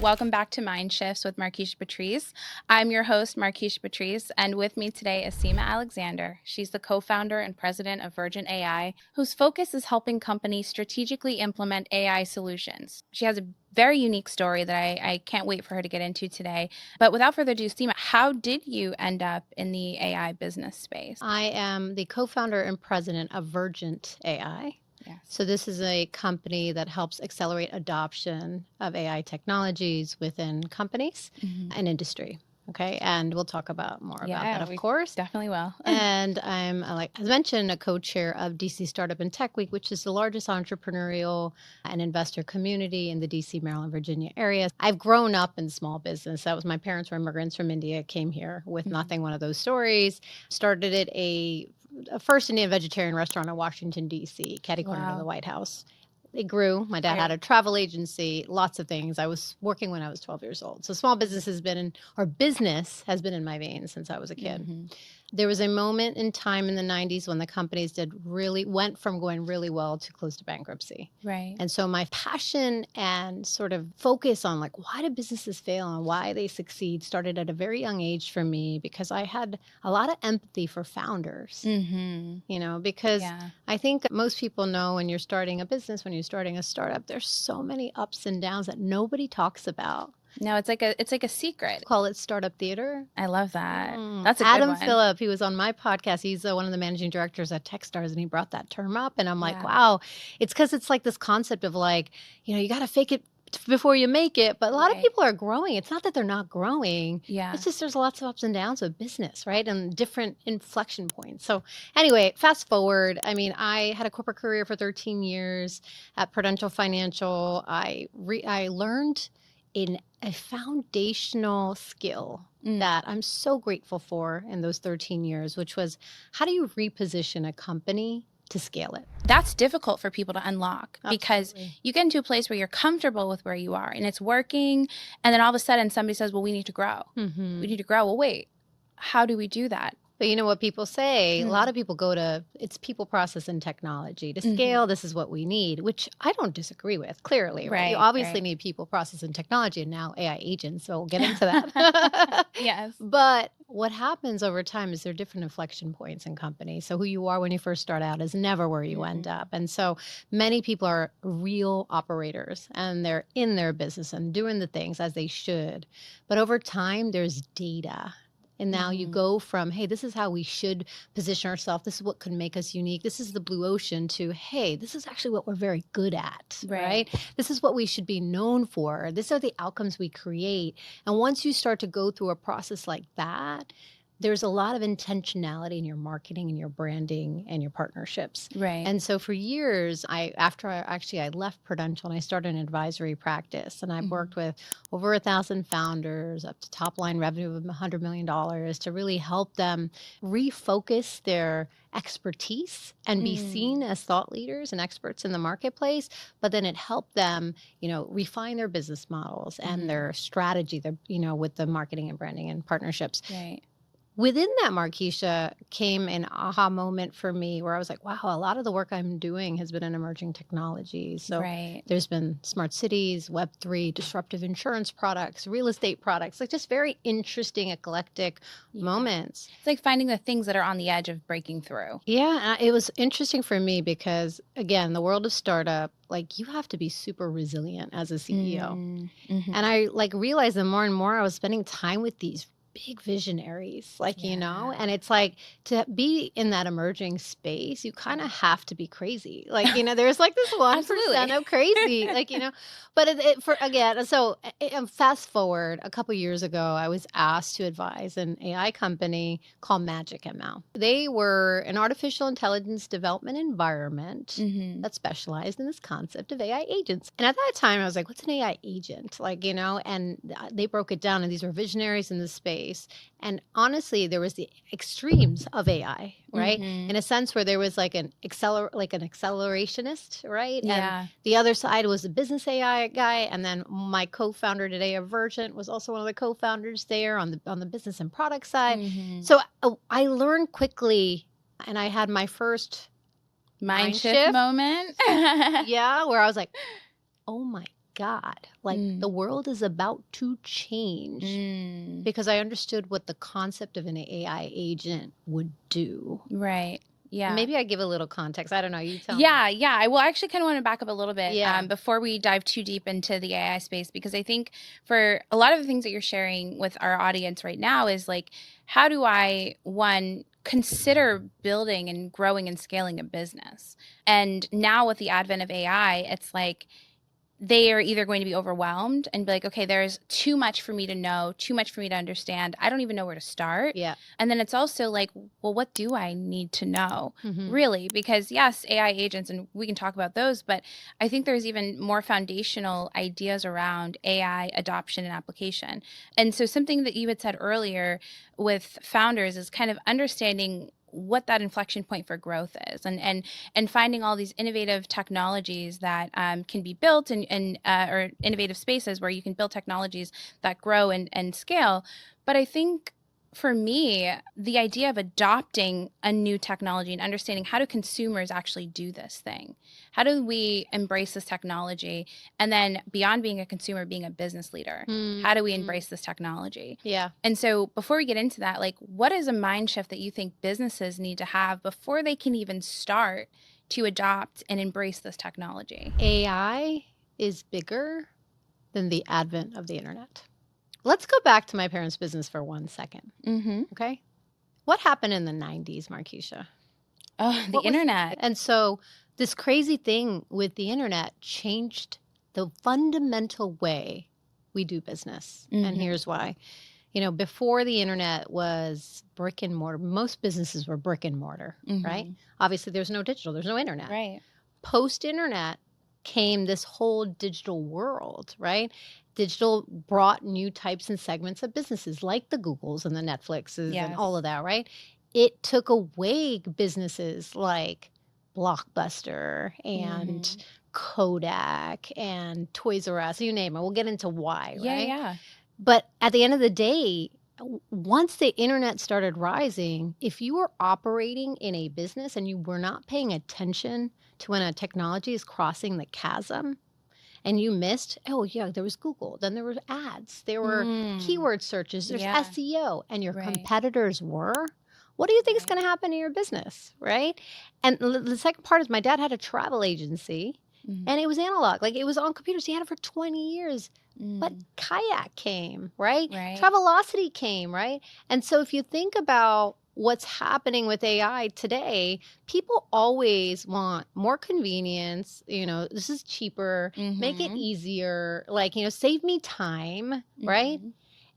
Welcome back to MindShifts with Markiesha Patrice. I'm your host, Markiesha Patrice, and with me today is Seema Alexander. She's the co-founder and president of Virgent AI, whose focus is helping companies strategically implement AI solutions. She has a very unique story that I can't wait for her to get into today. But without further ado, Seema, how did you end up in the AI business space? I am the co-founder and president of Virgent AI. Yes. So this is a company that helps accelerate adoption of AI technologies within companies and industry. Okay, and we'll talk about more about that, of course. Definitely will. And I'm, like as mentioned, a co-chair of DC Startup and Tech Week, which is the largest entrepreneurial and investor community in the DC, Maryland, Virginia area. I've grown up in small business. That was my parents were immigrants from India, came here with nothing, one of those stories. Started at a first Indian vegetarian restaurant in Washington, DC, catty corner to the White House. They grew. My dad had a travel agency, lots of things. I was working when I was 12 years old. So small business has been business has been in my veins since I was a kid. There was a moment in time in the 90s when the companies went from going really well to close to bankruptcy. Right. And so my passion and sort of focus on like, why do businesses fail and why they succeed started at a very young age for me, because I had a lot of empathy for founders, because I think most people know when you're starting a business, when you're starting a startup, there's so many ups and downs that nobody talks about. No, it's like a secret. Call it startup theater. I love that. That's a Adam good one. Phillip, he was on my podcast. He's one of the managing directors at Techstars, and he brought that term up. And I'm like, wow, it's because it's like this concept of like, you got to fake it before you make it. But a lot of people are growing. It's not that they're not growing. Yeah. It's just there's lots of ups and downs with business, right? And different inflection points. So anyway, fast forward. I mean, I had a corporate career for 13 years at Prudential Financial. I learned in a foundational skill that I'm so grateful for in those 13 years, which was how do you reposition a company to scale it? That's difficult for people to unlock because you get into a place where you're comfortable with where you are and it's working. And then all of a sudden somebody says, well, we need to grow. We need to grow. Well, wait, how do we do that? But you know what people say? A lot of people go to, it's people, process, and technology. To scale, this is what we need, which I don't disagree with, clearly. Right? You obviously need people, process, and technology, and now AI agents, so we'll get into that. Yes. But what happens over time is there are different inflection points in companies. So who you are when you first start out is never where you end up. And so many people are real operators, and they're in their business and doing the things as they should. But over time, there's data. And now you go from, hey, this is how we should position ourselves. This is what could make us unique. This is the blue ocean to, hey, this is actually what we're very good at, right? This is what we should be known for. These are the outcomes we create. And once you start to go through a process like that, there's a lot of intentionality in your marketing and your branding and your partnerships. Right. And so for years, after I left Prudential and I started an advisory practice, and I've worked with over 1,000 founders up to top line revenue of $100 million to really help them refocus their expertise and be seen as thought leaders and experts in the marketplace. But then it helped them, refine their business models and their strategy, with the marketing and branding and partnerships. Right. Within that, Markiesha, came an aha moment for me where I was like, wow, a lot of the work I'm doing has been in emerging technologies. So there's been smart cities, Web3, disruptive insurance products, real estate products, like just very interesting, eclectic moments. It's like finding the things that are on the edge of breaking through. Yeah, it was interesting for me because, again, the world of startup, like you have to be super resilient as a CEO. And I realized the more and more I was spending time with these big visionaries, and it's like to be in that emerging space, you kind of have to be crazy. There's like this 1% of crazy, but fast forward a couple years ago, I was asked to advise an AI company called Magic ML. They were an artificial intelligence development environment that specialized in this concept of AI agents. And at that time, I was like, what's an AI agent? And they broke it down, and these were visionaries in this space. And honestly, there was the extremes of AI, right? In a sense where there was like an accelerationist, right? Yeah. And the other side was a business AI guy. And then my co-founder today of Virgent was also one of the co-founders there on the business and product side. So I learned quickly, and I had my first mind shift moment. where I was like, oh my God, like the world is about to change because I understood what the concept of an AI agent would do. Right. Yeah. Maybe I give a little context. I don't know. You tell me. Yeah. I will actually kind of want to back up a little bit Yeah. before we dive too deep into the AI space, because I think for a lot of the things that you're sharing with our audience right now is like, how do I, one, consider building and growing and scaling a business? And now with the advent of AI, it's like, they are either going to be overwhelmed and be like, okay, there's too much for me to know, too much for me to understand. I don't even know where to start. Yeah. And then it's also like, well, what do I need to know, Mhm. really? Because yes, AI agents, and we can talk about those, but I think there's even more foundational ideas around AI adoption and application. And so something that you had said earlier with founders is kind of understanding what that inflection point for growth is, and finding all these innovative technologies that can be built and or innovative spaces where you can build technologies that grow and scale. But I think for me, the idea of adopting a new technology and understanding how do consumers actually do this thing? How do we embrace this technology? And then beyond being a consumer, being a business leader, how do we embrace this technology? Yeah. And so before we get into that, like, what is a mind shift that you think businesses need to have before they can even start to adopt and embrace this technology? AI is bigger than the advent of the internet. Let's go back to my parents' business for 1 second. Okay. What happened in the 90s, Markiesha? Oh, the internet. And so this crazy thing with the internet changed the fundamental way we do business. And here's why. You know, before the internet was brick and mortar, most businesses were brick and mortar, right? Obviously, there's no digital, there's no internet. Right. Post internet came this whole digital world, right? Digital brought new types and segments of businesses like the Googles and the Netflixes and all of that, right? It took away businesses like Blockbuster and Kodak and Toys R Us, you name it. We'll get into why, right? Yeah. But at the end of the day, once the internet started rising, if you were operating in a business and you were not paying attention to when a technology is crossing the chasm and you missed, oh yeah, there was Google, then there were ads, there were keyword searches, there's SEO, and your competitors were, what do you think is going to happen to your business, right? And the second part is my dad had a travel agency and it was analog, like it was on computers. He had it for 20 years. But Kayak came, right? Travelocity came, right? And so if you think about what's happening with AI today, people always want more convenience. You know, this is cheaper, make it easier, like, you know, save me time, right?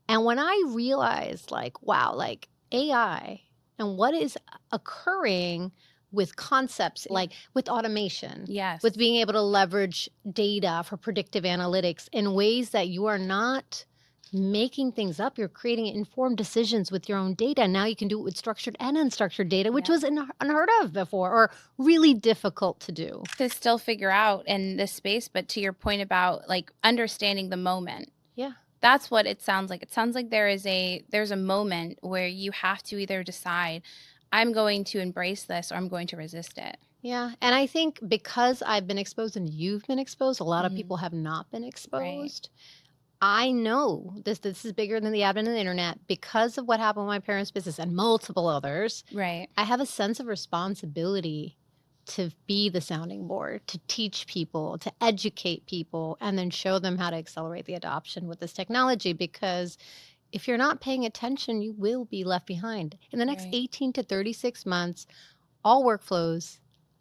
And when I realized, like, wow, like AI and what is occurring with concepts like with automation, with being able to leverage data for predictive analytics in ways that you are not making things up. You're creating informed decisions with your own data. Now you can do it with structured and unstructured data, which was unheard of before or really difficult to do. To still figure out in this space, but to your point about like understanding the moment. Yeah. That's what it sounds like. It sounds like there's a moment where you have to either decide, I'm going to embrace this or I'm going to resist it. Yeah. And I think because I've been exposed and you've been exposed, a lot of people have not been exposed. I know this is bigger than the advent of the internet because of what happened with my parents' business and multiple others. Right. I have a sense of responsibility to be the sounding board, to teach people, to educate people, and then show them how to accelerate the adoption with this technology, because if you're not paying attention, you will be left behind. In the next 18 to 36 months, all workflows,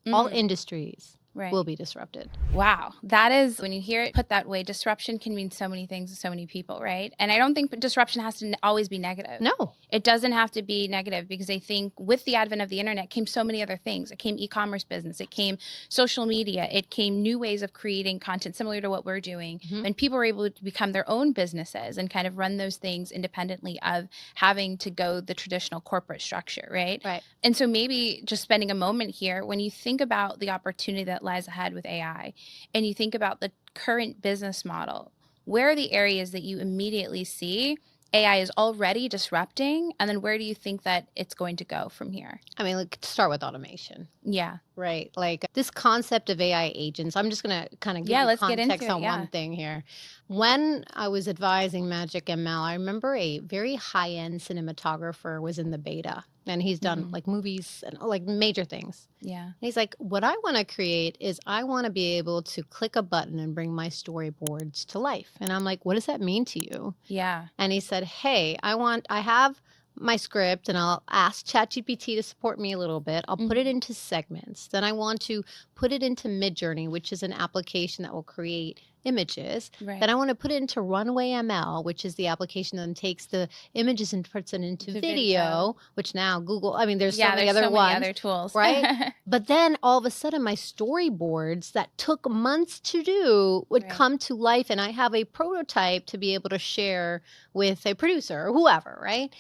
all industries will be disrupted. Wow. That is, when you hear it put that way, disruption can mean so many things to so many people, right? And I don't think disruption has to always be negative. No. It doesn't have to be negative, because I think with the advent of the internet came so many other things. It came e-commerce business. It came social media. It came new ways of creating content similar to what we're doing. And people were able to become their own businesses and kind of run those things independently of having to go the traditional corporate structure, right? Right. And so maybe just spending a moment here, when you think about the opportunity that lies ahead with AI and you think about the current business model, where are the areas that you immediately see AI is already disrupting? And then where do you think that it's going to go from here? I mean, like, start with automation. Yeah. Right. Like this concept of AI agents, I'm just going to kind of give Yeah, you let's get into context it. on Yeah. one thing here. When I was advising Magic ML, I remember a very high end cinematographer was in the beta and he's done Mhm. like movies and like major things. Yeah. And he's like, what I want to create is I want to be able to click a button and bring my storyboards to life. And I'm like, what does that mean to you? Yeah. And he said, hey, I have my script and I'll ask ChatGPT to support me a little bit. I'll put it Mhm. into segments. Then I want to put it into Midjourney, which is an application that will create images. Right. Then I want to put it into Runway ML, which is the application that takes the images and puts it into The video. video, which now Google, I mean, there's so Yeah, many there's other so many ones, other tools. right? But then all of a sudden, my storyboards that took months to do would Right. come to life, and I have a prototype to be able to share with a producer or whoever, right?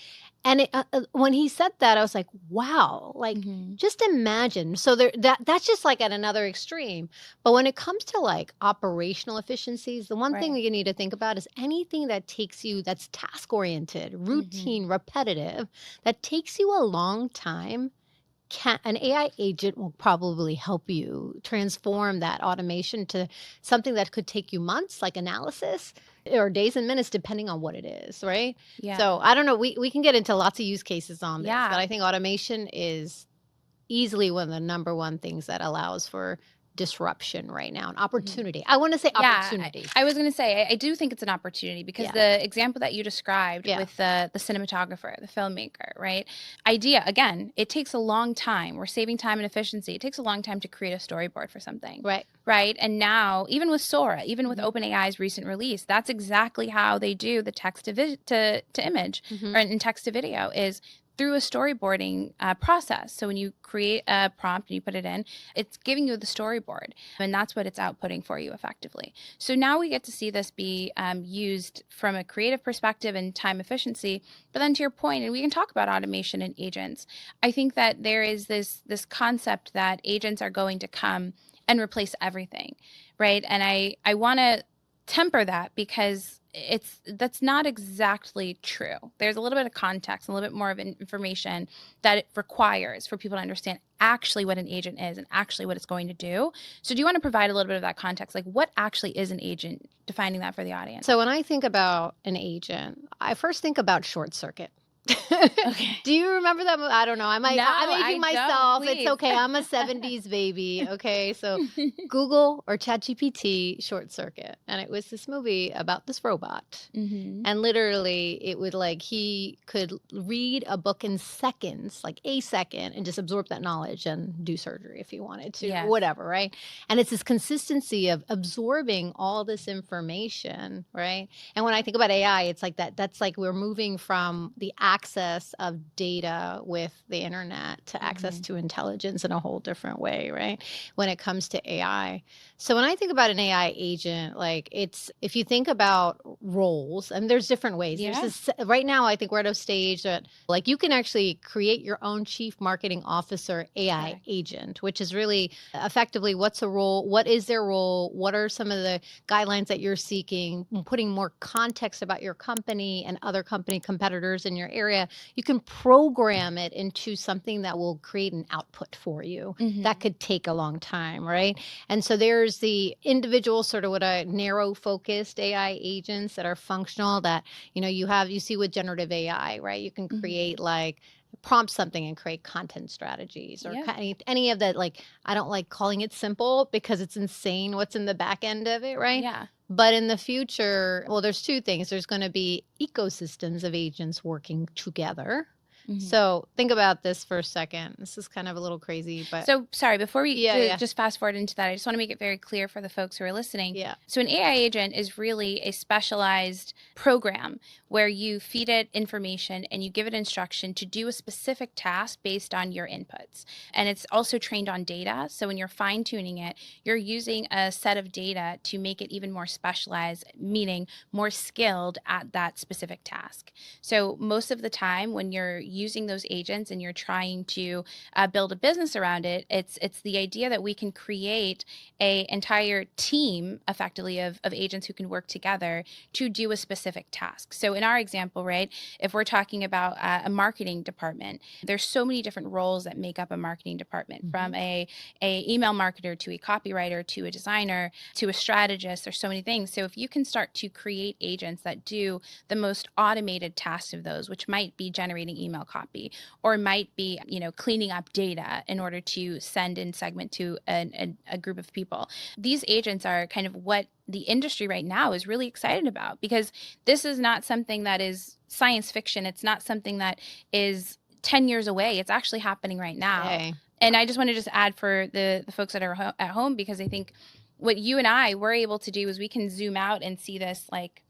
And when he said that, I was like, wow, like Mhm. just imagine. So that's just like at another extreme. But when it comes to like operational efficiencies, the one thing Right. that you need to think about is anything that takes you, that's task oriented, Mhm. routine, repetitive, that takes you a long time. An AI agent will probably help you transform that automation to something that could take you months, like analysis, or days and minutes, depending on what it is, right? Yeah. So I don't know. We can get into lots of use cases on this, but Yeah. I think automation is easily one of the number one things that allows for disruption right now, an Mhm. opportunity. I want to say Yeah, opportunity. I was gonna say, I do think it's an opportunity because Yeah. the example that you described Yeah. with the cinematographer, the filmmaker, right? Idea, again, it takes a long time. We're saving time and efficiency. It takes a long time to create a storyboard for something, Right. right? And now, even with Sora, even with Hmm. OpenAI's recent release, that's exactly how they do the text to image Hmm. or in text to video is through a storyboarding process. So when you create a prompt and you put it in, it's giving you the storyboard, and that's what it's outputting for you effectively. So now we get to see this be used from a creative perspective and time efficiency. But then to your point, and we can talk about automation and agents, I think that there is this concept that agents are going to come and replace everything, right? And I want to temper that because that's not exactly true. There's a little bit of context, a little bit more of information that it requires for people to understand actually what an agent is and actually what it's going to do. So do you want to provide a little bit of that context? Like what actually is an agent, defining that for the audience? So when I think about an agent, I first think about short circuit. Okay. Do you remember that movie? I don't know. No, I'm aging I don't. myself. It's Please. okay. I'm a 70s baby. Okay. So Google or ChatGPT short circuit. And it was this movie about this robot. Hmm. And literally, it would like he could read a book in seconds, like a second, and just absorb that knowledge and do surgery if he wanted to, or Yes. whatever, right? And it's this consistency of absorbing all this information, right? And when I think about AI, it's like that's like we're moving from the access of data with the internet to access Hmm. to intelligence in a whole different way, right? When it comes to AI. So when I think about an AI agent, like it's if you think about roles, and there's different ways. There's Yeah. this right now, I think we're at a stage that like you can actually create your own chief marketing officer AI Correct. agent, which is really effectively what's a role, what is their role, what are some of the guidelines that you're seeking, putting more context about your company and other company competitors in your area. You can program it into something that will create an output for you. Hmm. That could take a long time, right? And so there's the individual sort of what a narrow focused AI agents that are functional that, you see with generative AI, right? You can Hmm. create like prompt something and create content strategies or Yeah. any of that. Like, I don't like calling it simple because it's insane what's in the back end of it, right? Yeah. But in the future, well, there's two things. There's going to be ecosystems of agents working together. Hmm. So think about this for a second. This is kind of a little crazy, but So, sorry, before we yeah, just fast forward into that, I just want to make it very clear for the folks who are listening. yeah. So, an AI agent is really a specialized program where you feed it information and you give it instruction to do a specific task based on your inputs. And it's also trained on data. So, when you're fine tuning it, you're using a set of data to make it even more specialized, meaning more skilled at that specific task. So, most of the time when you're using those agents and you're trying to build a business around it, it's the idea that we can create a entire team effectively of agents who can work together to do a specific task. So in our example, right, if we're talking about a marketing department, there's so many different roles that make up a marketing department, from a email marketer to a copywriter to a designer to a strategist. There's so many things. So if you can start to create agents that do the most automated tasks of those, which might be generating email copy or might be, cleaning up data in order to send and segment to a group of people. These agents are kind of what the industry right now is really excited about, because this is not something that is science fiction. It's not something that is 10 years away. It's actually happening right now. Okay. And I just want to just add for the folks that are at home, because I think what you and I were able to do is we can zoom out and see this like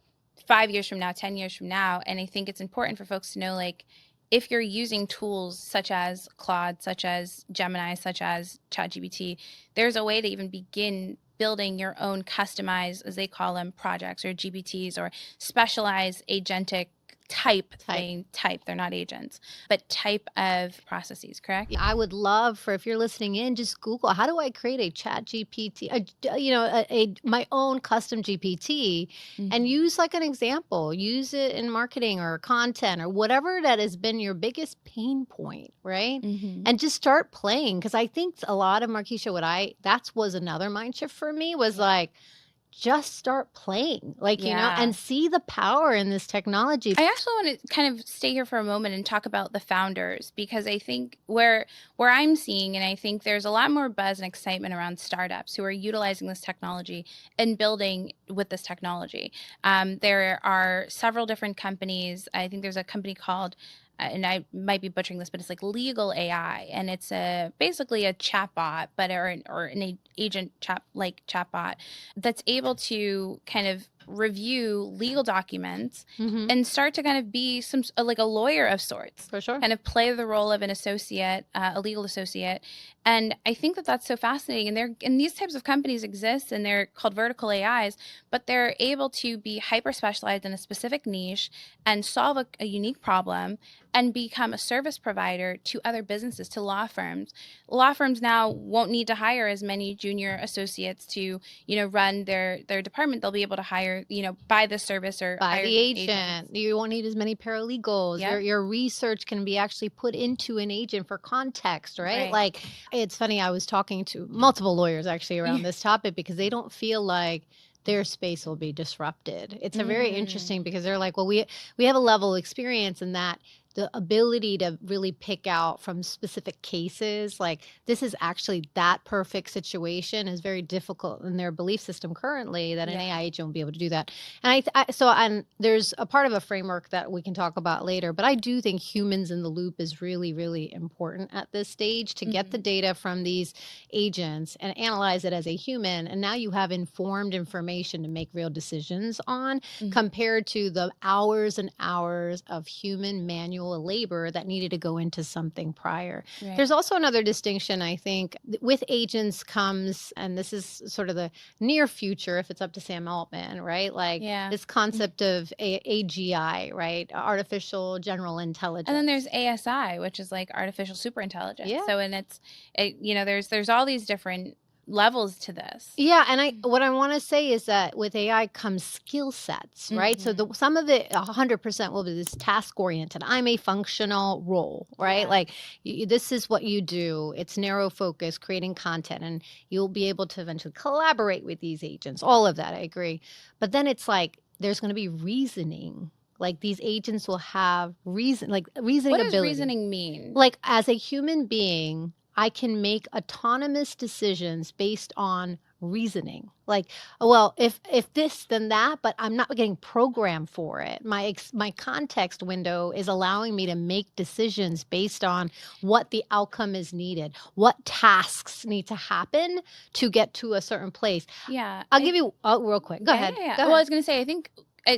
5 years from now, 10 years from now. And I think it's important for folks to know, like, if you're using tools such as Claude, such as Gemini, such as ChatGPT, there's a way to even begin building your own customized, as they call them, projects or GPTs or specialized agentic type. They're not agents, but type of processes, correct? I would love for, if you're listening in, just Google, how do I create a chat GPT, my own custom GPT, and use like an example, use it in marketing or content or whatever that has been your biggest pain point, right? And just start playing. Cause I think a lot of Markiesha, that was another mind shift for me, was like, just start playing, and see the power in this technology. I actually want to kind of stay here for a moment and talk about the founders, because I think where I'm seeing, and I think there's a lot more buzz and excitement around startups who are utilizing this technology and building with this technology. There are several different companies. I think there's a company called and I might be butchering this, but it's like Legal AI, and it's basically a chatbot, but or an agent chatbot that's able to kind of review legal documents and start to kind of be like a lawyer of sorts, for sure, kind of play the role of an associate, a legal associate. And I think that that's so fascinating. And these types of companies exist, and they're called vertical AIs, but they're able to be hyper specialized in a specific niche and solve a unique problem and become a service provider to other businesses, to law firms. Law firms now won't need to hire as many junior associates to, run their department. They'll be able to hire, buy the service or by hire the agent. agents. You won't need as many paralegals. Yep. Your research can be actually put into an agent for context, right? Like, it's funny, I was talking to multiple lawyers actually around this topic, because they don't feel like their space will be disrupted. It's a very interesting, because they're like, well, we have a level of experience in that. The ability to really pick out from specific cases, like this is actually that perfect situation, is very difficult in their belief system currently, that an AI agent will be able to do that. And there's a part of a framework that we can talk about later, but I do think humans in the loop is really, really important at this stage, to get the data from these agents and analyze it as a human. And now you have informed information to make real decisions on, compared to the hours and hours of human manual labor that needed to go into something prior. Right. There's also another distinction, I think, with agents comes, and this is sort of the near future if it's up to Sam Altman, right? Like this concept of AGI, right? Artificial general intelligence. And then there's ASI, which is like artificial superintelligence. Yeah. So, and there's all these different levels to this. Yeah, and what I want to say is that with AI comes skill sets, right? So some of it 100% will be this task oriented. I'm a functional role, right? Yeah. Like this is what you do. It's narrow focus, creating content, and you'll be able to eventually collaborate with these agents. All of that, I agree. But then it's like there's going to be reasoning. Like these agents will have reasoning ability. What does reasoning mean? Like as a human being, I can make autonomous decisions based on reasoning. Like, well, if this, then that, but I'm not getting programmed for it. My context window is allowing me to make decisions based on what the outcome is needed, what tasks need to happen to get to a certain place. Yeah. I'll give you real quick. Go ahead. Yeah. Well, I was going to say, I think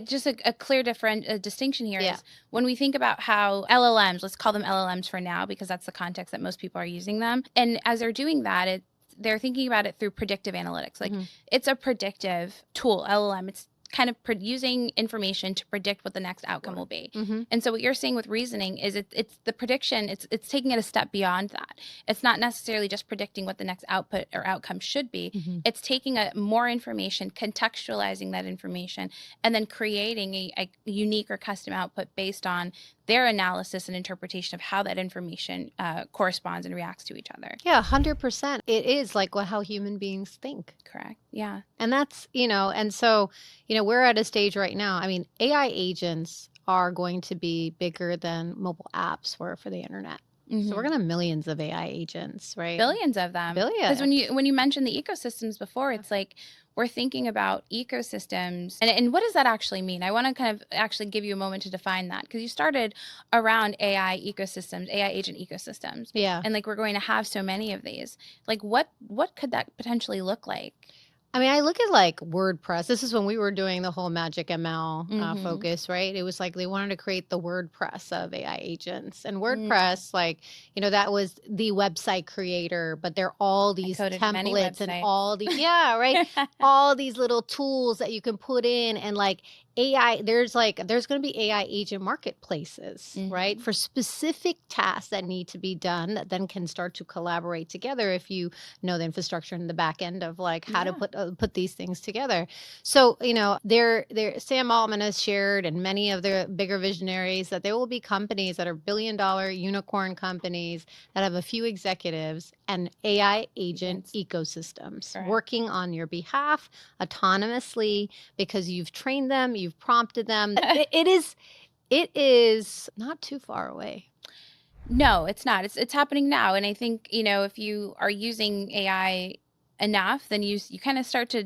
just a clear distinction here is when we think about how LLMs, let's call them LLMs for now, because that's the context that most people are using them. And as they're doing that, they're thinking about it through predictive analytics. Like it's a predictive tool, LLM. It's kind of using information to predict what the next outcome will be. And so what you're saying with reasoning is it's the prediction, it's taking it a step beyond that. It's not necessarily just predicting what the next output or outcome should be. It's taking more information, contextualizing that information, and then creating a unique or custom output based on their analysis and interpretation of how that information corresponds and reacts to each other. Yeah, 100%. It is like how human beings think. Correct. Yeah. And that's, and so, we're at a stage right now. I mean, AI agents are going to be bigger than mobile apps were for the internet. So we're going to have millions of AI agents, right? Billions of them. Billions. Because when you mentioned the ecosystems before, it's like we're thinking about ecosystems. And what does that actually mean? I want to kind of actually give you a moment to define that, because you started around AI ecosystems, AI agent ecosystems. Yeah. And like we're going to have so many of these. Like what could that potentially look like? I mean, I look at like WordPress. This is when we were doing the whole Magic ML focus, right? It was like they wanted to create the WordPress of AI agents. And WordPress, like, that was the website creator, but there are all these templates and all the, right? All these little tools that you can put in, and like AI, there's going to be AI agent marketplaces, right? For specific tasks that need to be done that then can start to collaborate together if you know the infrastructure and the back end of like how to put these things together. So, Sam Altman has shared, and many of the bigger visionaries, that there will be companies that are billion-dollar unicorn companies that have a few executives and AI agent ecosystems working on your behalf autonomously, because you've trained them, you've prompted them. It is not too far away. No, it's not. It's happening now. And I think, if you are using AI enough, then you kind of start to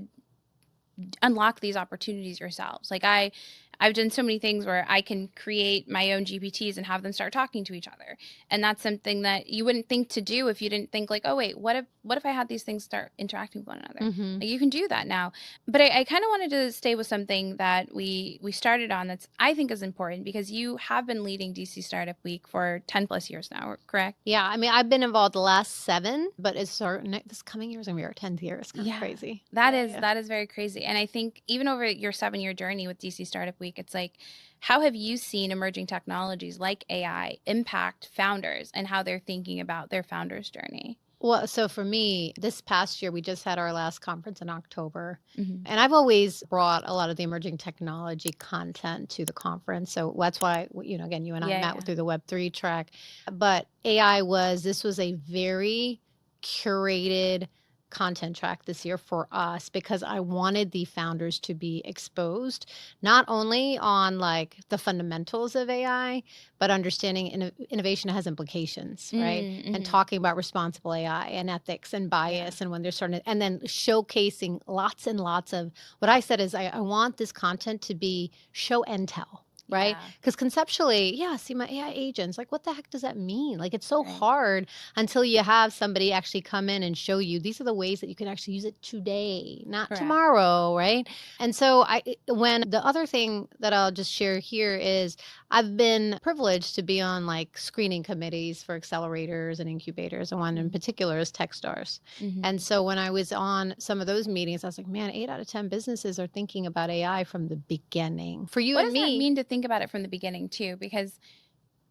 unlock these opportunities yourselves. Like I've done so many things where I can create my own GPTs and have them start talking to each other. And that's something that you wouldn't think to do if you didn't think like, oh wait, what if I had these things start interacting with one another? Like you can do that now. But I kind of wanted to stay with something that we started on that's I think is important, because you have been leading DC Startup Week for 10 plus years now, correct? Yeah, I mean, I've been involved the last 7, but this coming year is going to be our 10th year. It's kind of crazy. That is very crazy. And I think even over your 7-year journey with DC Startup Week, it's like, how have you seen emerging technologies like AI impact founders and how they're thinking about their founders' journey? Well, so for me, this past year, we just had our last conference in October. And I've always brought a lot of the emerging technology content to the conference. So that's why, again, you and I met through the Web3 track. But this was a very curated content track this year for us, because I wanted the founders to be exposed not only on like the fundamentals of AI, but understanding innovation has implications, right? And talking about responsible AI and ethics and bias, and when they're starting and then showcasing lots and lots of what I said is I want this content to be show and tell. Right? Because conceptually, see my AI agents, like what the heck does that mean? Like it's so hard until you have somebody actually come in and show you these are the ways that you can actually use it today, not tomorrow, right? And so when the other thing that I'll just share here is I've been privileged to be on like screening committees for accelerators and incubators, and one in particular is Techstars. And so when I was on some of those meetings, I was like, man, 8 out of 10 businesses are thinking about AI from the beginning. For you and me, what does that mean to think about it from the beginning too? Because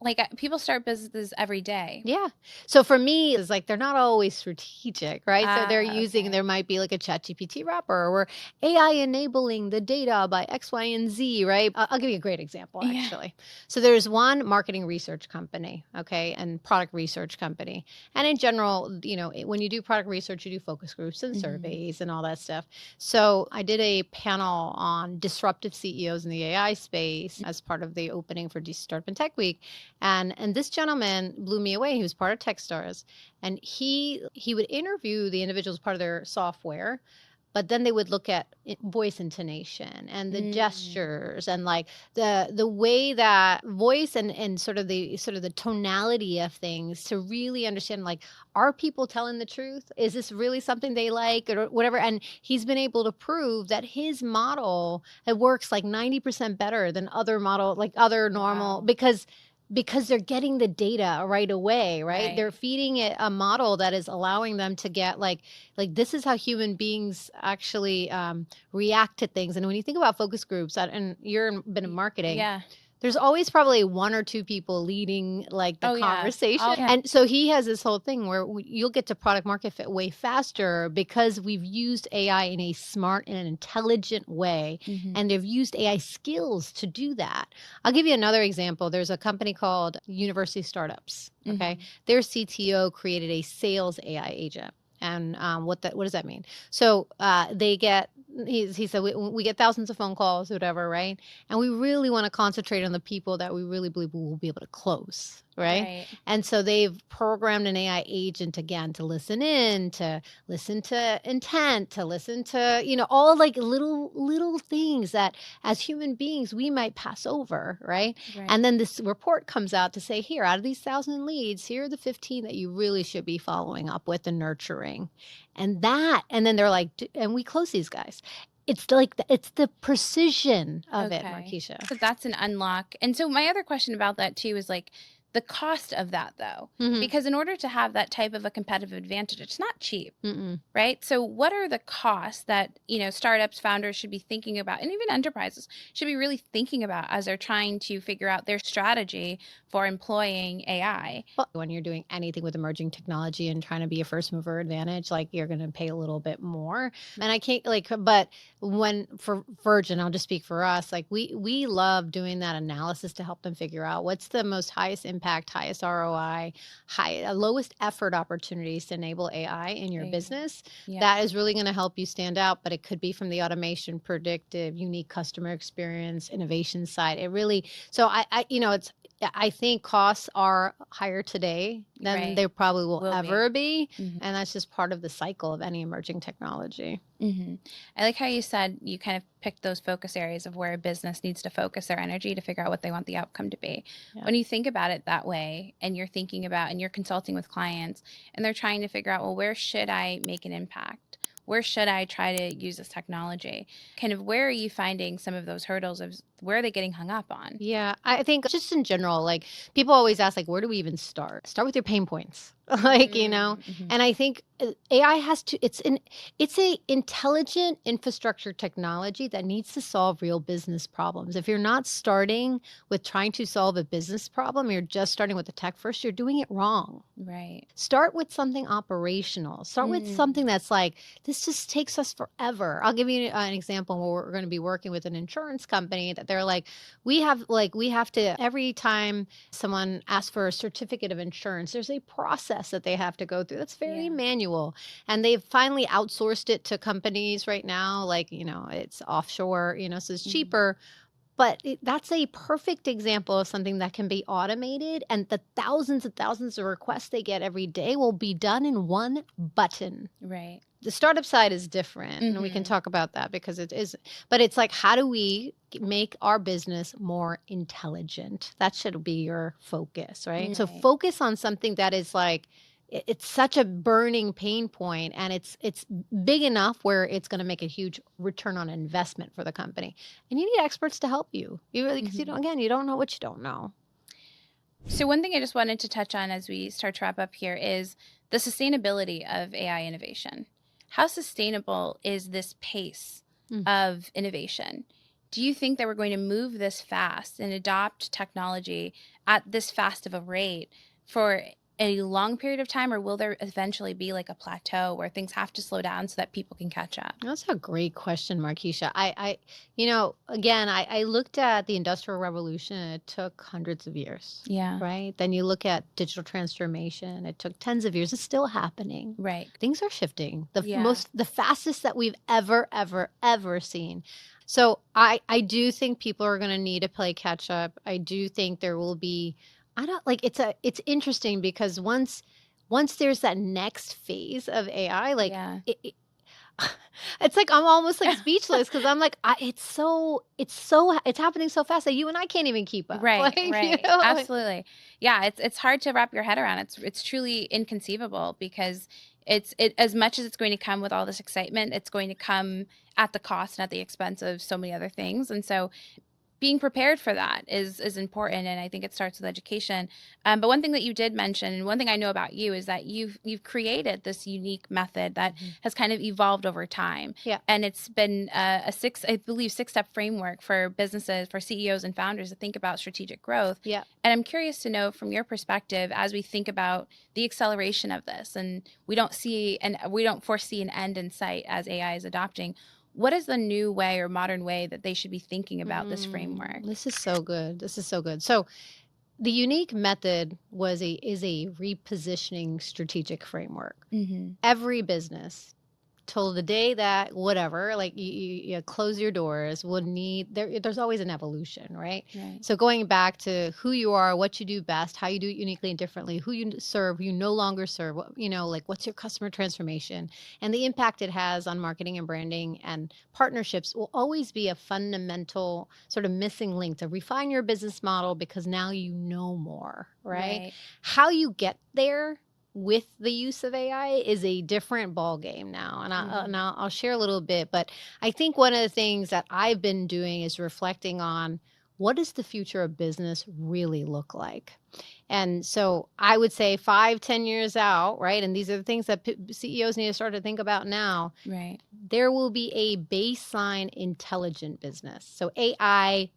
like people start businesses every day. Yeah. So for me, it's like they're not always strategic, right? So they're using, there might be like a ChatGPT wrapper or AI enabling the data by X, Y, and Z, right? I'll give you a great example, actually. So there's one marketing research company, okay, and product research company. And in general, when you do product research, you do focus groups and surveys and all that stuff. So I did a panel on disruptive CEOs in the AI space as part of the opening for DC Startup and Tech Week. And this gentleman blew me away. He was part of Techstars, and he would interview the individuals part of their software, but then they would look at voice intonation and the gestures and like the way that voice and sort of the tonality of things to really understand, like, are people telling the truth? Is this really something they like or whatever? And he's been able to prove that his model, it works like 90% better than other model, like other normal, because because they're getting the data right away, right? They're Right. feeding it a model that is allowing them to get like this is how human beings actually react to things. And when you think about focus groups, and been in marketing, Yeah. there's always probably one or two people leading like the Oh, yeah. conversation. Oh, yeah. And so he has this whole thing where you'll get to product market fit way faster because we've used AI in a smart and an intelligent way. Mhm. And they've used AI skills to do that. I'll give you another example. There's a company called University Startups. Okay. Mhm. Their CTO created a sales AI agent. And what does that mean? So they get, he said, we get thousands of phone calls, whatever, right? And we really want to concentrate on the people that we really believe we will be able to close, right? Right. And so they've programmed an AI agent again to listen in, to listen to intent, to listen to, all like little things that as human beings we might pass over, right? Right. And then this report comes out to say, here, out of these 1,000 leads, here are the 15 that you really should be following up with and nurturing. And then they're like, and we close these guys. It's like it's the precision of it, Okay. Markiesha. So that's an unlock. And so my other question about that too is like the cost of that though. Mhm. Because in order to have that type of a competitive advantage, it's not cheap. Mm-mm. Right? So what are the costs that, startups, founders should be thinking about, and even enterprises should be really thinking about as they're trying to figure out their strategy for employing AI? Well, when you're doing anything with emerging technology and trying to be a first mover advantage, like you're going to pay a little bit more. And I can't but when for Virgin, I'll just speak for us, like we love doing that analysis to help them figure out what's the most highest impact, highest ROI, lowest effort opportunities to enable AI in your business. Yeah. That is really going to help you stand out, but it could be from the automation, predictive, unique customer experience, innovation side. It really, so I think costs are higher today than Right. they probably will Will be. ever be. Mhm. And that's just part of the cycle of any emerging technology. Mhm. I like how you said you kind of picked those focus areas of where a business needs to focus their energy to figure out what they want the outcome to be. Yeah. When you think about it that way and you're thinking about and you're consulting with clients and they're trying to figure out, well, where should I make an impact? Where should I try to use this technology? Kind of where are you finding some of those hurdles of where are they getting hung up on? Yeah, I think just in general, like people always ask, like, where do we even start? Start with your pain points, Mhm. And I think AI has to. It's a intelligent infrastructure technology that needs to solve real business problems. If you're not starting with trying to solve a business problem, you're just starting with the tech first. You're doing it wrong. Right. Start with something operational. Start with something that's like, this just takes us forever. I'll give you an example where we're going to be working with an insurance company that they're like, we have to, every time someone asks for a certificate of insurance, there's a process that they have to go through. That's very manual. And they've finally outsourced it to companies right now. Like, it's offshore, so it's cheaper. But that's a perfect example of something that can be automated, and the thousands and thousands of requests they get every day will be done in one button. Right. The startup side is different, and we can talk about that because it is, but it's like, how do we make our business more intelligent? That should be your focus, right? So Right. focus on something that is like, it's such a burning pain point, and it's big enough where it's going to make a huge return on investment for the company. And you need experts to help you. You really, because you don't know what you don't know. So one thing I just wanted to touch on as we start to wrap up here is the sustainability of AI innovation. How sustainable is this pace of innovation? Do you think that we're going to move this fast and adopt technology at this fast of a rate for a long period of time, or will there eventually be like a plateau where things have to slow down so that people can catch up? That's a great question, Markeisha. Again, I looked at the Industrial Revolution, and it took hundreds of years. Yeah. Right. Then you look at digital transformation, it took tens of years. It's still happening. Right. Things are shifting. Yeah. The fastest that we've ever seen. So I do think people are going to need to play catch up. I do think there will be, I don't like, it's interesting because once there's that next phase of AI, like Yeah. it's like I'm almost like speechless because I'm like, it's happening so fast that you and I can't even keep up. Right, Like, right. like- Absolutely. Yeah, it's hard to wrap your head around. It's truly inconceivable because it as much as it's going to come with all this excitement, it's going to come at the cost and at the expense of so many other things. And so being prepared for that is important, and I think it starts with education. But one thing that you did mention, and one thing I know about you, is that you've created this unique method that Mhm. has kind of evolved over time, Yeah. and it's been a I believe, 6-step framework for businesses, for CEOs and founders to think about strategic growth. Yeah. And I'm curious to know from your perspective, as we think about the acceleration of this, and we don't foresee an end in sight as AI is adopting. What is the new way or modern way that they should be thinking about this framework? This is so good. This is so good. So the unique method is a repositioning strategic framework. Mhm. Every business till the day that whatever, like you close your doors, will need there's always an evolution, right? Right. So going back to who you are, what you do best, how you do it uniquely and differently, who you serve, who you no longer serve, like what's your customer transformation, and the impact it has on marketing and branding and partnerships will always be a fundamental sort of missing link to refine your business model because now you know more, right? Right. How you get there with the use of AI is a different ball game now, and Mhm. I'll share a little bit. But I think one of the things that I've been doing is reflecting on what does the future of business really look like. And so I would say 5, 10 years out, right? And these are the things that CEOs need to start to think about now. Right. There will be a baseline intelligent business. So AI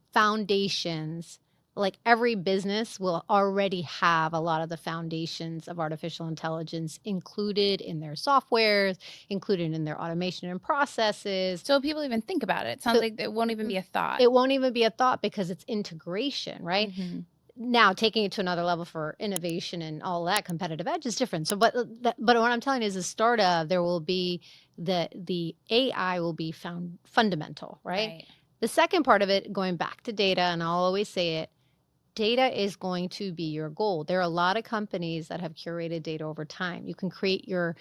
foundations, like every business will already have a lot of the foundations of artificial intelligence included in their softwares, included in their automation and processes. So people even think about it. It sounds So like it won't even mhm, be a thought. it won't even be a thought because it's integration, right? Mhm. Now taking it to another level for innovation and all that competitive edge is different. So, but what I'm telling you is the startup, there will be the AI will be found fundamental, right? Right. The second part of it, going back to data, and I'll always say it, data is going to be your goal. There are a lot of companies that have curated data over time. You can create your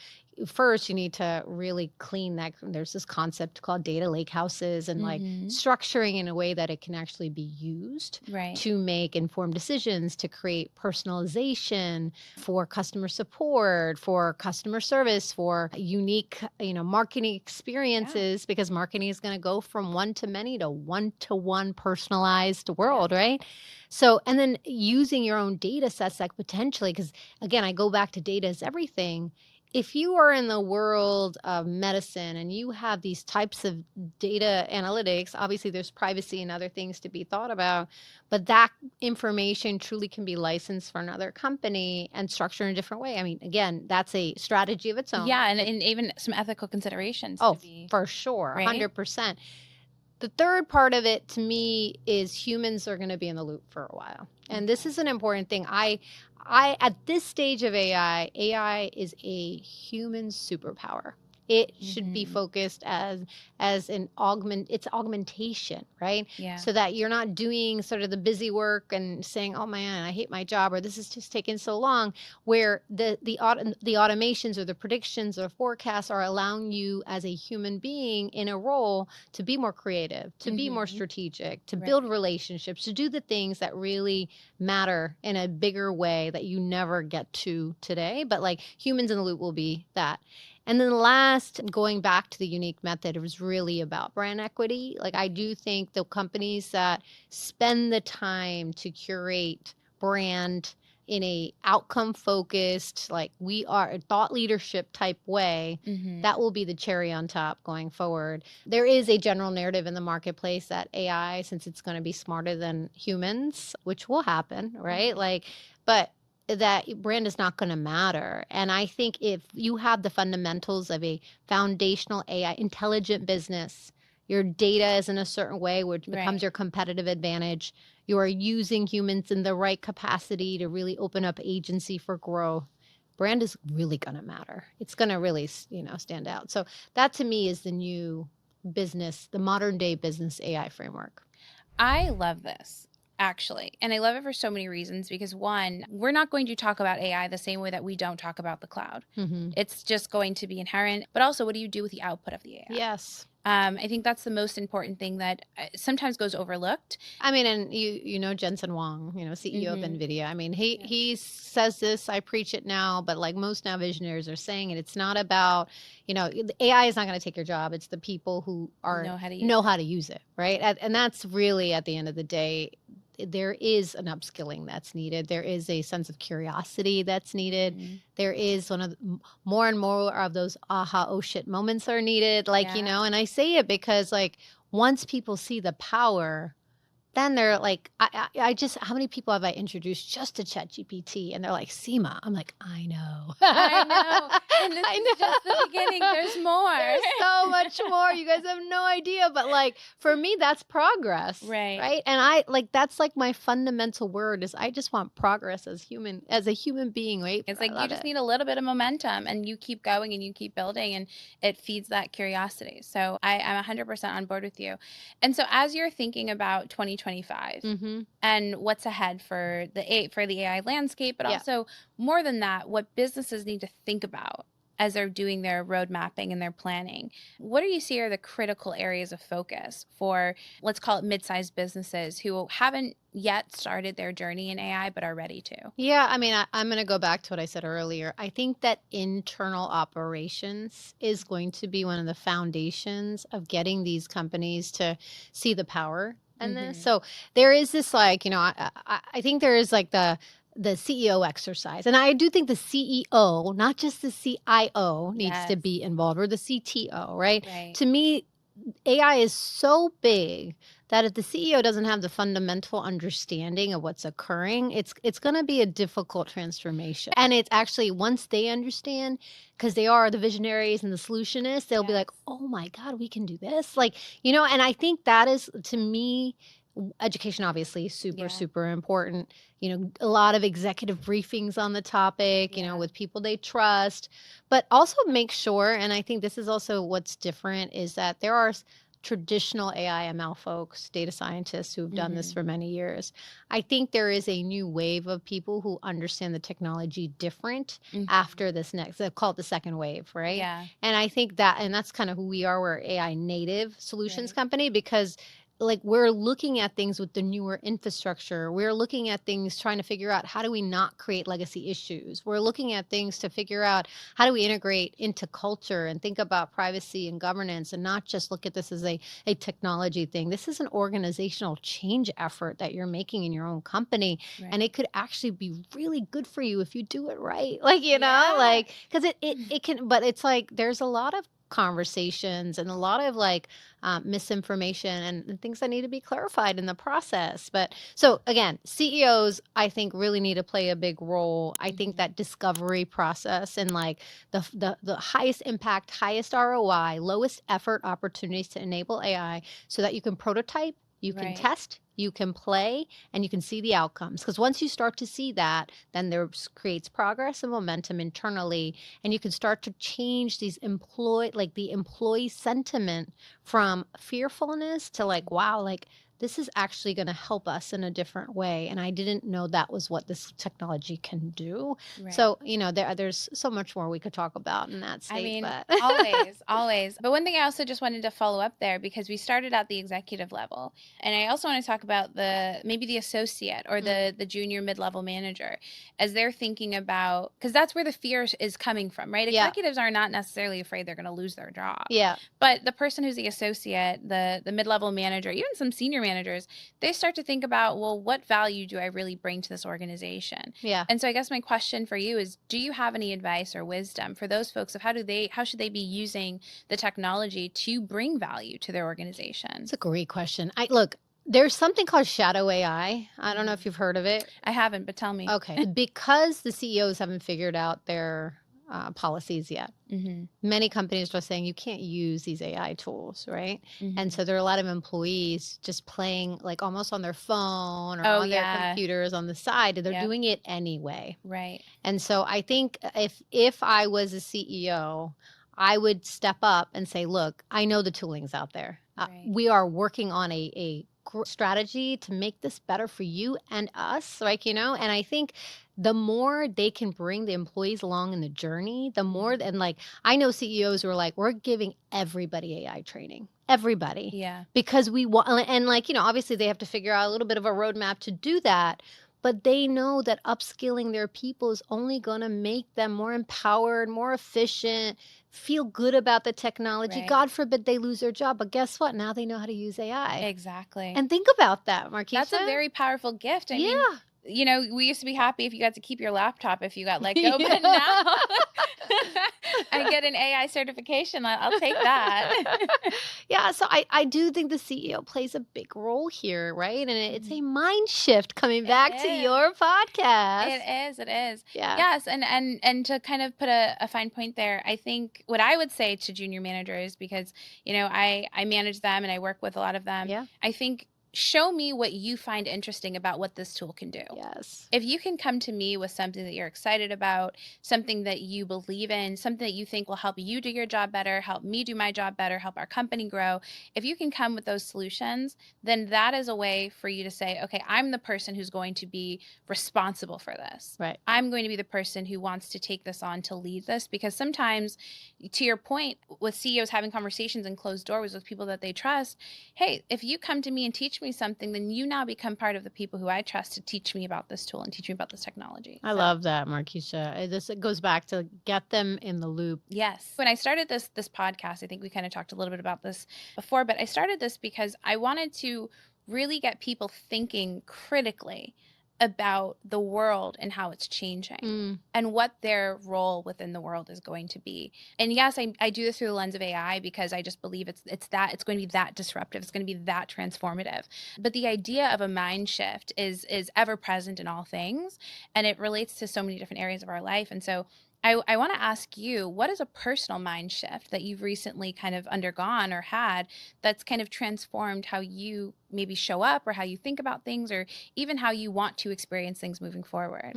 first, you need to really clean that. There's this concept called data lake houses and like Mhm. structuring in a way that it can actually be used Right. to make informed decisions, to create personalization for customer support, for customer service, for unique, marketing Yeah. experiences, because marketing is going to go from one to many to one personalized Yeah. world, right? So, and then using your own data sets, like potentially, because again, I go back to data is everything. If you are in the world of medicine and you have these types of data analytics, obviously there's privacy and other things to be thought about, but that information truly can be licensed for another company and structured in a different way. I mean, again, that's a strategy of its own. Yeah, and even some ethical considerations to Oh, be for sure, right. 100%. The third part of it to me is humans are going to be in the loop for a while. And this Okay. is an important thing. I at this stage of AI is a human superpower. It should be Mhm. focused as an it's augmentation, right? Yeah. So that you're not doing sort of the busy work and saying, "Oh man, I hate my job," or "This is just taking so long," where the automations or the predictions or forecasts are allowing you as a human being in a role to be more creative, to be more Mhm. strategic, to build Right. relationships, to do the things that really matter in a bigger way that you never get to today. But like humans in the loop will be that. And then last, going back to the unique method, it was really about brand equity. Like I do think the companies that spend the time to curate brand in a outcome focused, like we are a thought leadership type way, Mhm. that will be the cherry on top going forward. There is a general narrative in the marketplace that AI, since it's going to be smarter than humans, which will happen, right? Mhm. Like, but that brand is not going to matter. And I think if you have the fundamentals of a foundational AI intelligent business, your data is in a certain way which becomes Right. your competitive advantage. You are using humans in the right capacity to really open up agency for growth. Brand is really going to matter. It's going to really, stand out. So that to me is the new business, the modern day business AI framework. I love this, actually. And I love it for so many reasons because one, we're not going to talk about AI the same way that we don't talk about the cloud. Hmm. It's just going to be inherent. But also, what do you do with the output of the AI? Yes. I think that's the most important thing that sometimes goes overlooked. I mean, and you know Jensen Huang, CEO of Hmm. NVIDIA. I mean, he says this, I preach it now, but like most now visionaries are saying it, it's not about, the AI is not going to take your job. It's the people who Know how to use know it. how to use it, right? And that's really at the end of the day, there is an upskilling that's needed. There is a sense of curiosity that's needed. Mhm. There is more and more of those aha, oh shit moments are needed. Like, Yeah. and I say it because like once people see the power, then they're like, I just, how many people have I introduced just to ChatGPT? And they're like, Seema. I'm like, I know. I know. And this I is just the know. beginning. There's more. There's so much more. You guys have no idea. But like, for me, that's progress. Right. Right. And I like, that's like my fundamental word is I just want progress as a human being. Right. It's I like you love just it. need a little bit of momentum and you keep going and you keep building and it feeds that curiosity. So I'm 100% on board with you. And so as you're thinking about 2025 Mm-hmm. and what's ahead for the AI landscape, but Yeah. also more than that, what businesses need to think about as they're doing their road mapping and their planning. What do you see are the critical areas of focus for, let's call it mid-sized businesses who haven't yet started their journey in AI but are ready to? Yeah, I mean, I'm going to go back to what I said earlier. I think that internal operations is going to be one of the foundations of getting these companies to see the power in this. Mhm. So there is this like, I think there is like the CEO exercise. And I do think the CEO, not just the CIO, needs to Yes. be involved, or the CTO, right? Right. To me, AI is so big that if the CEO doesn't have the fundamental understanding of what's occurring, it's going to be a difficult transformation. And it's actually once they understand, because they are the visionaries and the solutionists, they'll be like, Yes. "Oh my God, we can do this!" Like, and I think that is to me. Education obviously super Yeah. super important. A lot of executive briefings on the topic, Yeah. with people they trust, but also make sure, and I think this is also what's different, is that there are traditional AI ML folks, data scientists who've done this Mhm. for many years. I think there is a new wave of people who understand the technology different Mhm. after this next, they call it the second wave, right? Yeah. And I think that, and that's kind of who we are. We're AI native solutions Right. company because like we're looking at things with the newer infrastructure. We're looking at things trying to figure out how do we not create legacy issues. We're looking at things to figure out how do we integrate into culture and think about privacy and governance and not just look at this as a technology thing. This is an organizational change effort that you're making in your own company. And Right. it could actually be really good for you if you do it right. Like, Yeah. like, because it can, but it's like there's a lot of conversations and a lot of like misinformation and things that need to be clarified in the process. But so again, CEOs, I think, really need to play a big role. I think Mhm. that discovery process and like the highest impact, highest ROI, lowest effort opportunities to enable AI so that you can prototype, you can Right. test, you can play, and you can see the outcomes. Because once you start to see that, then there creates progress and momentum internally, and you can start to change the employee sentiment from fearfulness to like, wow, like this is actually going to help us in a different way. And I didn't know that was what this technology can do. Right. So, there's so much more we could talk about in that I state, mean, but always, always. But one thing I also just wanted to follow up there because we started at the executive level, and I also want to talk about the maybe the associate or Mm, the junior mid-level manager as they're thinking about, because that's where the fear is coming from, right? yeah, Executives are not necessarily afraid they're going to lose their job. yeah, But the person who's the associate, the mid-level manager, even some senior managers, they start to think about, well, what value do I really bring to this organization? yeah. And so I guess my question for you is, do you have any advice or wisdom for those folks of how should they be using the technology to bring value to their It's organizations? a great question. There's something called shadow AI. I don't know if Mhm. you've heard of it. I haven't, but tell me. Okay. Because the CEOs haven't figured out their policies yet. Mhm. Many companies are saying you can't use these AI tools, right? And Mhm. so there are a lot of employees just playing like almost on their phone or Oh on their yeah. computers on the side. They're Yep. doing it anyway. Right. And so I think if I was a CEO, I would step up and say, look, I know the tooling's out there. Right. We are working on a strategy to make this better for you and us, like, and I think the more they can bring the employees along in the journey, the more, and like, I know CEOs who are like, we're giving everybody AI training, everybody, Yeah. because we want, and like, obviously they have to figure out a little bit of a roadmap to do that. But they know that upskilling their people is only going to make them more empowered, more efficient, feel good about the technology. Right. God forbid they lose their job. But guess what? Now they know how to use AI. Exactly. And think about that, That's a Markiesha. very powerful gift. I mean, Yeah. we used to be happy if you got to keep your laptop if you got let go, Yeah. but now I get an AI certification. I'll take that. Yeah, so I do think the CEO plays a big role here, right? And it's a mind shift coming It back to is. your podcast. It is. It is. Yeah. Yes, and to kind of put a fine point there, I think what I would say to junior managers, because I manage them and I work with a lot of them. Yeah. I think show me what you find interesting about what this tool can do. Yes. If you can come to me with something that you're excited about, something that you believe in, something that you think will help you do your job better, help me do my job better, help our company grow, if you can come with those solutions, then that is a way for you to say, okay, I'm the person who's going to be responsible for this. Right. I'm going to be the person who wants to take this on to lead this, because sometimes, to your point, with CEOs having conversations and closed doors with people that they trust, hey, if you come to me and teach me something, then you now become part of the people who I trust to teach me about this tool and teach me about this technology. I love that, Markiesha. It goes back to get them in the loop. Yes. When I started this podcast, I think we kind of talked a little bit about this before, but I started this because I wanted to really get people thinking critically about the world and how it's changing and what their role within the world is going to be. And yes, I do this through the lens of AI because I just believe it's going to be that disruptive. It's going to be that transformative. But the idea of a mind shift is ever present in all things, and it relates to so many different areas of our life. And so I want to ask you, what is a personal mind shift that you've recently kind of undergone or had that's kind of transformed how you maybe show up or how you think about things or even how you want to experience things moving forward?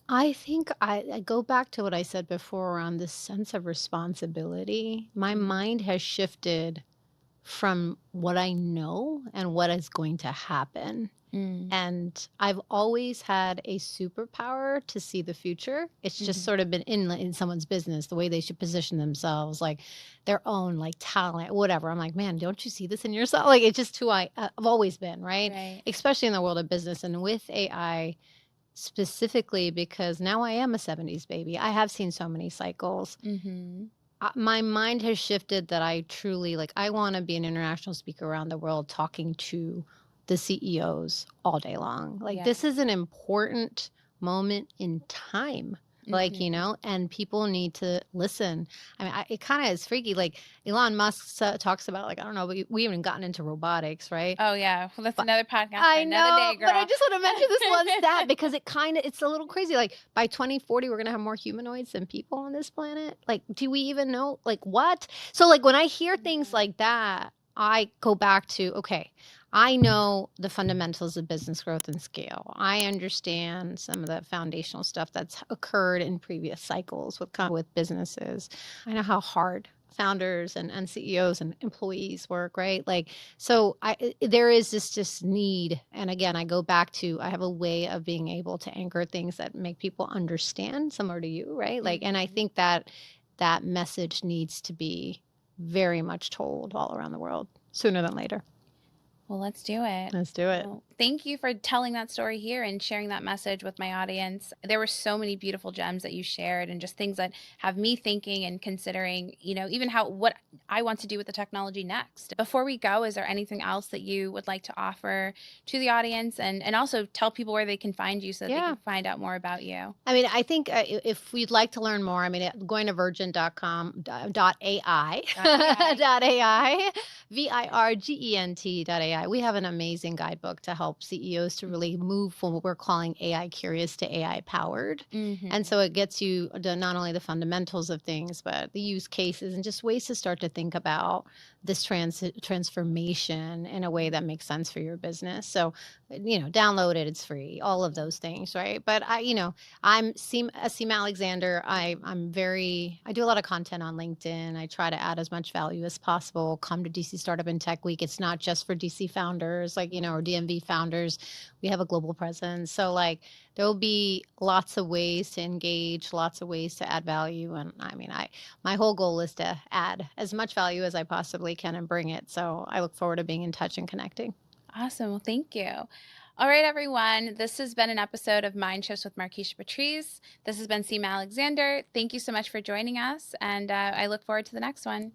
I think I go back to what I said before around this sense of responsibility. My mind has shifted from what I know and what is going to happen. And I've always had a superpower to see the future. It's just sort of been in someone's business, the way they should position themselves, like their own like talent, whatever. I'm like, man, don't you see this in yourself? Like, it's just who I've always been, right? Right. Especially in the world of business and with AI specifically, because now I am a 70s baby. I have seen so many cycles. My mind has shifted that I truly like, I want to be an international speaker around the world talking to the CEOs all day long. Like, this is an important moment in time. Like, and people need to listen. I mean, it kind of is freaky. Like, Elon Musk talks about, like, I don't know, we haven't gotten into robotics, right? Oh, yeah. Well, that's another podcast I for another know, day, girl. but I just want to mention this one stat because it's a little crazy. Like, by 2040, we're going to have more humanoids than people on this planet. Like, do we even know? Like, what? So, like, when I hear things like that, I go back to, okay, I know the fundamentals of business growth and scale. I understand some of the foundational stuff that's occurred in previous cycles with businesses. I know how hard founders and CEOs and employees work, right? Like, so there is this just need. And again, I go back to, I have a way of being able to anchor things that make people understand, similar to you, right? Like, and I think that that message needs to be very much told all around the world sooner than later. Well, let's do it. Let's do it. Well, thank you for telling that story here and sharing that message with my audience. There were so many beautiful gems that you shared and just things that have me thinking and considering, even what I want to do with the technology next. Before we go, is there anything else that you would like to offer to the audience and also tell people where they can find you so that they can find out more about you? I mean, I think if we'd like to learn more, I mean, going to virgent.com .ai .ai virgent.ai. We have an amazing guidebook to help CEOs to really move from what we're calling AI curious to AI powered. And so it gets you not only the fundamentals of things, but the use cases and just ways to start to think about this transformation in a way that makes sense for your business. So, download it. It's free. All of those things, right? But I'm Seema Alexander. I do a lot of content on LinkedIn. I try to add as much value as possible. Come to DC Startup and Tech Week. It's not just for DC founders, or DMV founders. founders. We have a global presence. So like there will be lots of ways to engage, lots of ways to add value. And I mean, my whole goal is to add as much value as I possibly can and bring it. So I look forward to being in touch and connecting. Awesome. Well, thank you. All right, everyone. This has been an episode of MindShifts with Markiesha Patrice. This has been Seema Alexander. Thank you so much for joining us, and I look forward to the next one.